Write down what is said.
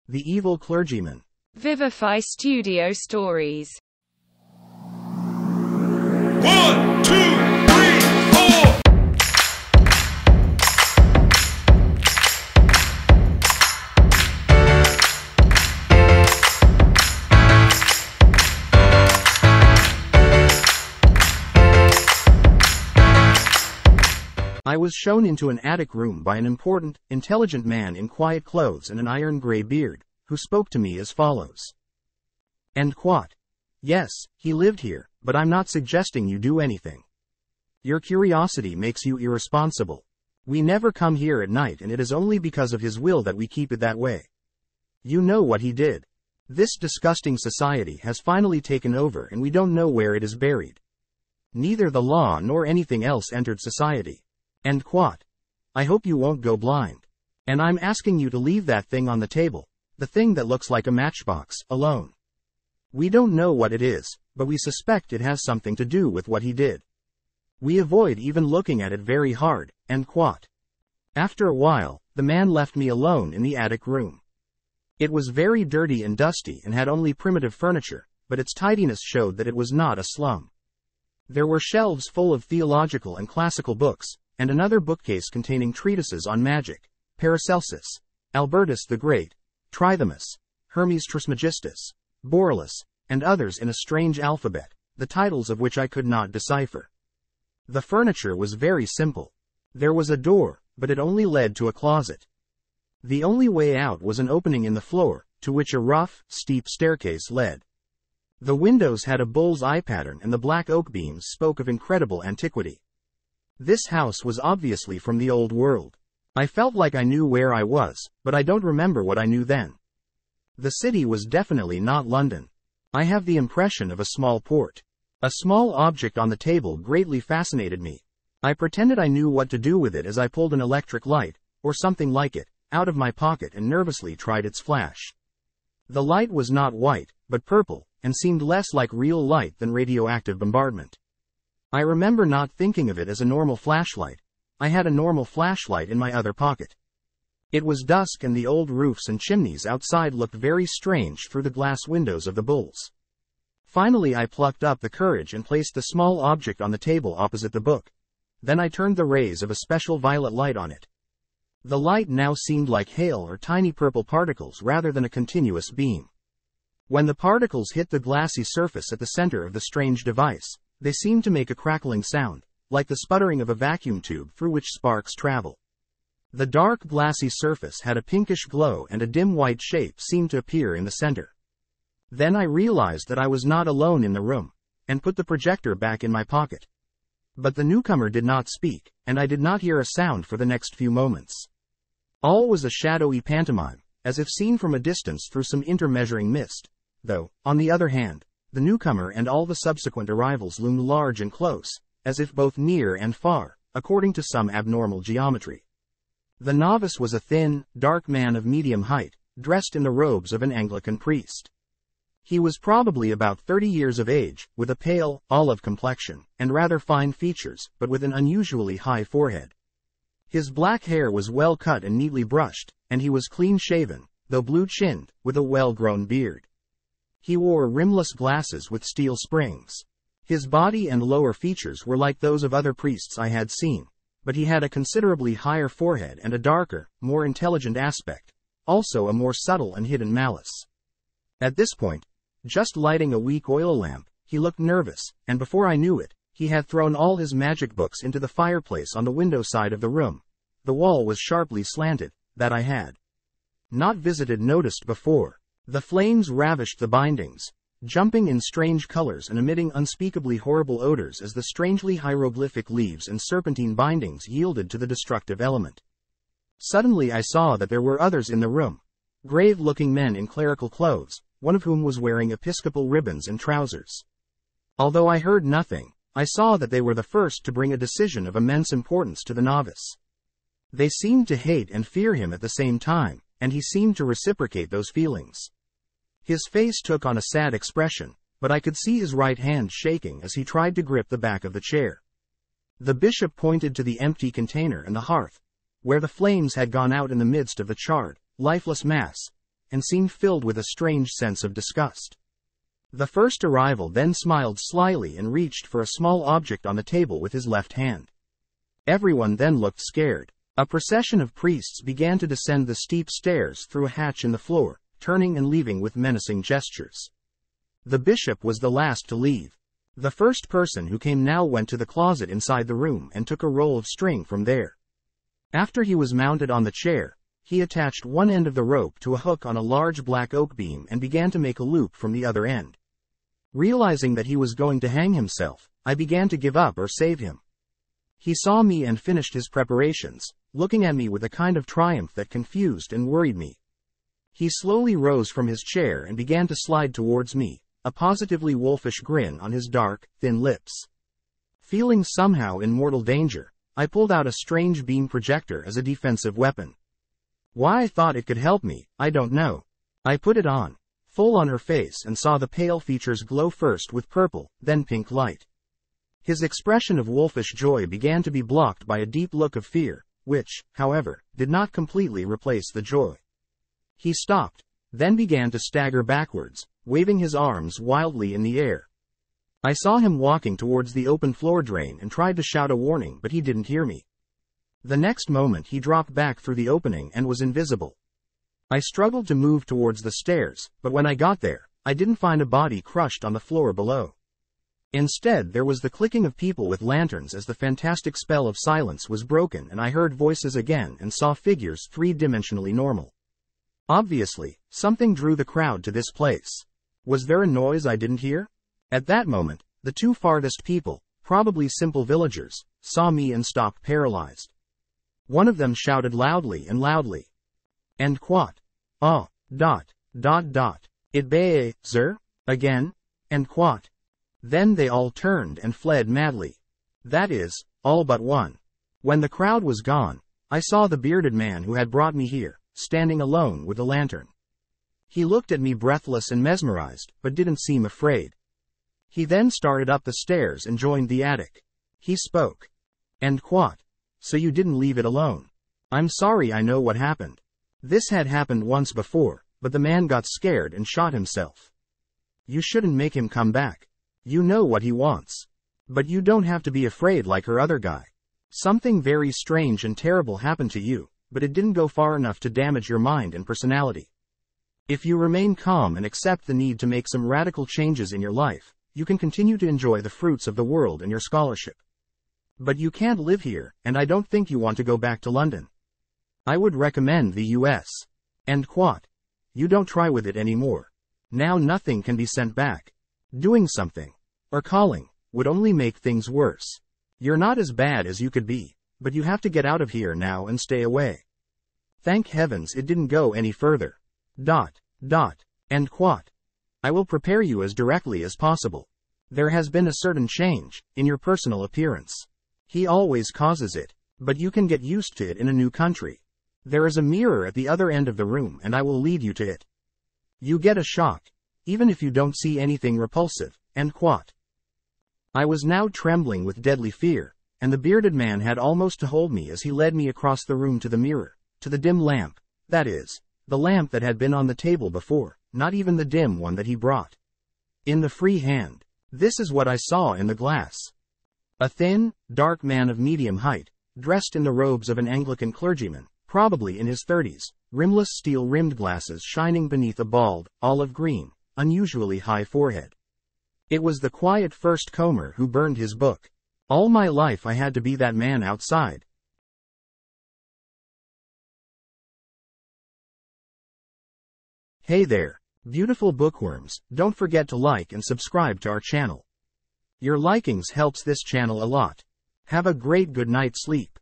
The Evil Clergyman. Vivify Studio Stories. 1, 2, 3, 4. I was shown into an attic room by an important, intelligent man in quiet clothes and an iron-gray beard, who spoke to me as follows. End quote. Yes, he lived here, but I'm not suggesting you do anything. Your curiosity makes you irresponsible. We never come here at night, and it is only because of his will that we keep it that way. You know what he did. This disgusting society has finally taken over, and we don't know where it is buried. Neither the law nor anything else entered society. End quote. I hope you won't go blind. And I'm asking you to leave that thing on the table, the thing that looks like a matchbox, alone. We don't know what it is, but we suspect it has something to do with what he did. We avoid even looking at it very hard. End quote. After a while, the man left me alone in the attic room. It was very dirty and dusty and had only primitive furniture, but its tidiness showed that it was not a slum. There were shelves full of theological and classical books, and another bookcase containing treatises on magic, Paracelsus, Albertus the Great, Trithemus, Hermes Trismegistus, Borellus, and others in a strange alphabet, the titles of which I could not decipher. The furniture was very simple. There was a door, but it only led to a closet. The only way out was an opening in the floor, to which a rough, steep staircase led. The windows had a bull's eye pattern, and the black oak beams spoke of incredible antiquity. This house was obviously from the old world. I felt like I knew where I was, but I don't remember what I knew then. The city was definitely not London. I have the impression of a small port. A small object on the table greatly fascinated me. I pretended I knew what to do with it as I pulled an electric light, or something like it, out of my pocket and nervously tried its flash. The light was not white, but purple, and seemed less like real light than radioactive bombardment. I remember not thinking of it as a normal flashlight. I had a normal flashlight in my other pocket. It was dusk, and the old roofs and chimneys outside looked very strange through the glass windows of the bulls. Finally I plucked up the courage and placed the small object on the table opposite the book. Then I turned the rays of a special violet light on it. The light now seemed like hail or tiny purple particles rather than a continuous beam. When the particles hit the glassy surface at the center of the strange device, they seemed to make a crackling sound, like the sputtering of a vacuum tube through which sparks travel. The dark glassy surface had a pinkish glow, and a dim white shape seemed to appear in the center. Then I realized that I was not alone in the room, and put the projector back in my pocket. But the newcomer did not speak, and I did not hear a sound for the next few moments. All was a shadowy pantomime, as if seen from a distance through some intermeasuring mist, though, on the other hand, the newcomer and all the subsequent arrivals loomed large and close, as if both near and far, according to some abnormal geometry. The novice was a thin, dark man of medium height, dressed in the robes of an Anglican priest. He was probably about 30 years of age, with a pale, olive complexion, and rather fine features, but with an unusually high forehead. His black hair was well cut and neatly brushed, and he was clean-shaven, though blue-chinned, with a well-grown beard. He wore rimless glasses with steel springs. His body and lower features were like those of other priests I had seen, but he had a considerably higher forehead and a darker, more intelligent aspect, also a more subtle and hidden malice. At this point, just lighting a weak oil lamp, he looked nervous, and before I knew it, he had thrown all his magic books into the fireplace on the window side of the room. The wall was sharply slanted, that I had not noticed before. The flames ravished the bindings, jumping in strange colors and emitting unspeakably horrible odors as the strangely hieroglyphic leaves and serpentine bindings yielded to the destructive element. Suddenly I saw that there were others in the room, grave-looking men in clerical clothes, one of whom was wearing episcopal ribbons and trousers. Although I heard nothing, I saw that they were the first to bring a decision of immense importance to the novice. They seemed to hate and fear him at the same time, and he seemed to reciprocate those feelings. His face took on a sad expression, but I could see his right hand shaking as he tried to grip the back of the chair. The bishop pointed to the empty container and the hearth, where the flames had gone out in the midst of the charred, lifeless mass, and seemed filled with a strange sense of disgust. The first arrival then smiled slyly and reached for a small object on the table with his left hand. Everyone then looked scared. A procession of priests began to descend the steep stairs through a hatch in the floor, turning and leaving with menacing gestures. The bishop was the last to leave. The first person who came now went to the closet inside the room and took a roll of string from there. After he was mounted on the chair, he attached one end of the rope to a hook on a large black oak beam and began to make a loop from the other end. Realizing that he was going to hang himself, I began to give up or save him. He saw me and finished his preparations, looking at me with a kind of triumph that confused and worried me. He slowly rose from his chair and began to slide towards me, a positively wolfish grin on his dark, thin lips. Feeling somehow in mortal danger, I pulled out a strange beam projector as a defensive weapon. Why I thought it could help me, I don't know. I put it on, full on her face, and saw the pale features glow first with purple, then pink light. His expression of wolfish joy began to be blocked by a deep look of fear, which, however, did not completely replace the joy. He stopped, then began to stagger backwards, waving his arms wildly in the air. I saw him walking towards the open floor drain and tried to shout a warning, but he didn't hear me. The next moment he dropped back through the opening and was invisible. I struggled to move towards the stairs, but when I got there, I didn't find a body crushed on the floor below. Instead, there was the clicking of people with lanterns as the fantastic spell of silence was broken, and I heard voices again and saw figures three-dimensionally normal. Obviously, something drew the crowd to this place. Was there a noise I didn't hear? At that moment, the two farthest people, probably simple villagers, saw me and stopped paralyzed. One of them shouted loudly and loudly. And quat. Oh, it bay, sir? Again? And quat. Then they all turned and fled madly. That is, all but one. When the crowd was gone, I saw the bearded man who had brought me here, standing alone with a lantern. He looked at me breathless and mesmerized, but didn't seem afraid. He then started up the stairs and joined the attic. He spoke. And quat. So you didn't leave it alone. I'm sorry, I know what happened. This had happened once before, but the man got scared and shot himself. You shouldn't make him come back. You know what he wants. But you don't have to be afraid like her other guy. Something very strange and terrible happened to you, but it didn't go far enough to damage your mind and personality. If you remain calm and accept the need to make some radical changes in your life, you can continue to enjoy the fruits of the world and your scholarship. But you can't live here, and I don't think you want to go back to London. I would recommend the US. And quat. You don't try with it anymore. Now nothing can be sent back. Doing something, or calling, would only make things worse. You're not as bad as you could be, but you have to get out of here now and stay away. Thank heavens it didn't go any further. And quat. I will prepare you as directly as possible. There has been a certain change in your personal appearance. He always causes it, but you can get used to it in a new country. There is a mirror at the other end of the room and I will lead you to it. You get a shock, even if you don't see anything repulsive, and quat. I was now trembling with deadly fear, and the bearded man had almost to hold me as he led me across the room to the mirror, to the dim lamp, that is, the lamp that had been on the table before, not even the dim one that he brought. In the free hand, this is what I saw in the glass. A thin, dark man of medium height, dressed in the robes of an Anglican clergyman, probably in his 30s, rimless steel-rimmed glasses shining beneath a bald, olive-green, unusually high forehead. It was the quiet first comer who burned his book. All my life I had to be that man outside. Hey there, beautiful bookworms, don't forget to like and subscribe to our channel. Your likings helps this channel a lot. Have a great good night's sleep.